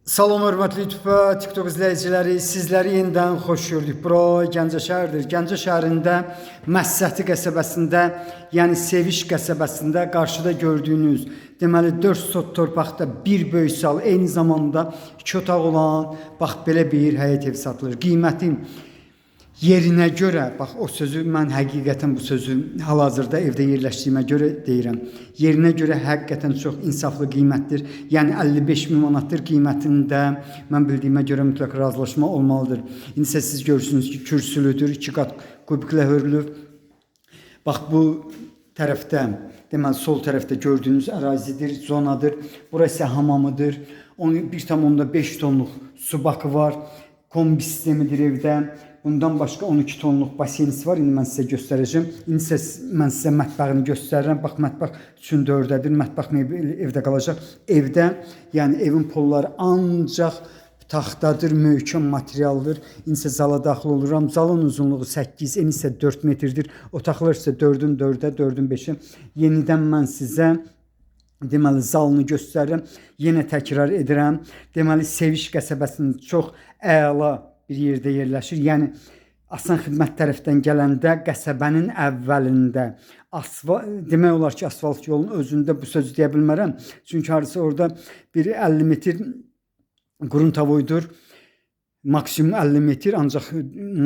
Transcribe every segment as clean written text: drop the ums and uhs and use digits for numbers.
Salam hörmətli YouTube və TikTok izləyiciləri, sizləri yenidən xoş gördük. Bura Gəncə şəhəridir. Gəncə şəhərində Məsəti qəsəbəsində, yəni Seviş qəsəbəsində qarşıda gördüyünüz, deməli 4 sot torpaqda bir böyük sal, eyni zamanda 2 otaq olan, bax belə bir həyət evi satılır. Qiyməti yerinə görə, bax o sözü mən həqiqətən bu sözü hal-hazırda evdə yerləşdiyimə görə deyirəm. Yerinə görə həqiqətən çox insaflı qiymətdir. Yəni 55.000 manatdır qiymətində. Mən bildiyimə görə mütləq razılaşma olmalıdır. İndi isə siz görürsünüz ki, kürsülüdür, 2 qat kubiklə hörülüb. Bax bu tərəfdə, deməli sol tərəfdə gördüyünüz ərazidir, zonadır. Burası hamamıdır. 1,5 tonluq su bakı var. Kombi sistemidir evdə. Bundan başqa 12 tonluq basenisi var. İndi mən sizə göstərəcəm. İndi isə mən sizə mətbəxini göstərirəm. Bax, mətbəx üçün 4-dədir. Mətbəx mebeli evdə qalacaq. Evdə, yəni evin polları ancaq taxtadır, möhkəm materialdır. İndi isə zala daxil oluram. Zalın uzunluğu 8, eni isə 4 metrdir. Otaqlar isə 4-ün 4-ə, 4-ün 5-ə. Yenidən mən sizə deməli zalını göstərirəm. Yenə təkrar edirəm. Deməli Seviş qəsəbəsinin çox əla bir yerdə yerləşir. Yəni Asan Xidmət tərəfdən gələndə qəsəbənin əvvəlində demək olar ki, asfalt yolun özündə bu sözü deyə bilmərəm. Çünki hardasa orada bir 50 metr Quruntavoydur. Maksimum 50 metr ancaq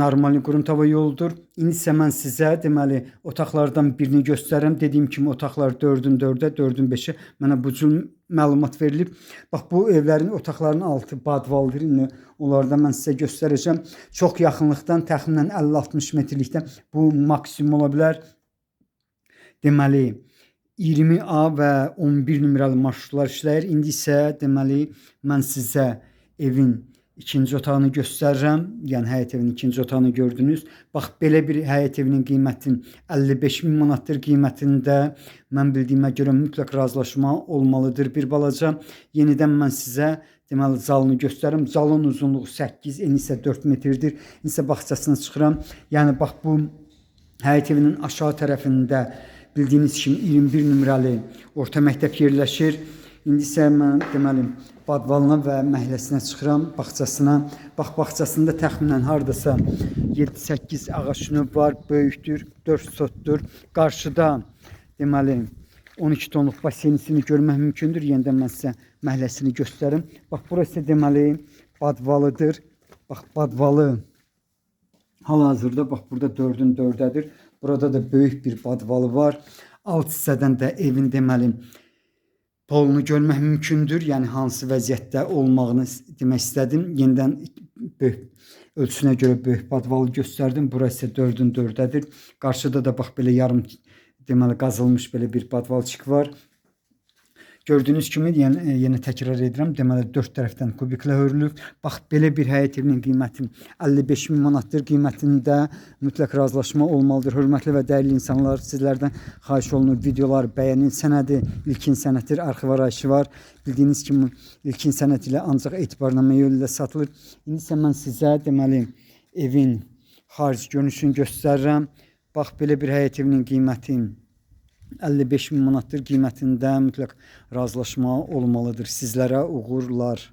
normal Quruntavoy yoludur. İndi isə mən sizə deməli otaqlardan birini göstərirəm. Dediyim kimi otaqlar 4-ün 4-ə, 4-ün 5-ə mənə bu cür məlumat verilib. Bax bu evlərin otaqlarının altı badvaldır. İndi onlarda mən sizə göstərəcəm. Çox yaxınlıqdan təxminən 50-60 metrlikdə bu maksimum ola bilər. Deməli 20A və 11 nömrəli marşrutlar işləyir. İndi isə deməli mən sizə evin İkinci otağını göstərirəm. Yəni həyət evinin ikinci otağını gördünüz. Bax belə bir həyət evinin qiyməti 55.000 manatdır qiymətində. Mən bildiyimə görə mütləq razılaşma olmalıdır bir balaca. Yenidən mən sizə deməli zalını göstərim. Zalın uzunluğu 8, eni isə 4 metrdir. İndi isə bağçasına çıxıram. Yəni bax bu həyət evinin aşağı tərəfində bildiyiniz kimi 21 nömrəli orta məktəb yerləşir. İndi isə mən deməli badvalına və məhəlləsinə çıxıram, bağçasına. Bax bağçasında təxminən hardasa 7-8 ağac növ var, böyükdür, 4 sotdur. Qarşıda deməli 12 tonluq basenisini görmək mümkündür. Yenidən mən sizə məhəlləsini göstərim. Bax burası deməli badvalıdır. Bax badvalı hal-hazırda bax burada 4-ün 4-dədir. Burada da böyük bir badvalı var. Alt hissədən də evin deməli polunu görmək mümkündür. Yəni hansı vəziyyətdə olmağını demək istədim. Yenidən ölçüsünə görə böyük badvalı göstərdim. Burası 4-ün 4-dədir. Qarşıda da bax belə yarım deməli qazılmış belə bir badvalçıq var. Gördüyünüz kimi yenə təkrar edirəm. Deməli 4 tərəfdən kubiklə hörülüb. Bax belə bir həyət evinin qiyməti 55.000 manatdır qiymətində. Mütləq razılaşma olmalıdır. Hörmətli və dəyərli insanlar, sizlərdən xahiş olunur videoları bəyənin. Sənədi ilkin sənəddir, arxiv arayışı var. Bildiyiniz kimi ilkin sənəd ilə ancaq etibarnamə yolu ilə satılır. İndi isə mən sizə deməli evin xarici görünüşünü göstərirəm. Bax belə bir həyət evinin qiyməti 55.000 manatdır qiymətində. Mütləq razılaşma olmalıdır. Sizlərə uğurlar.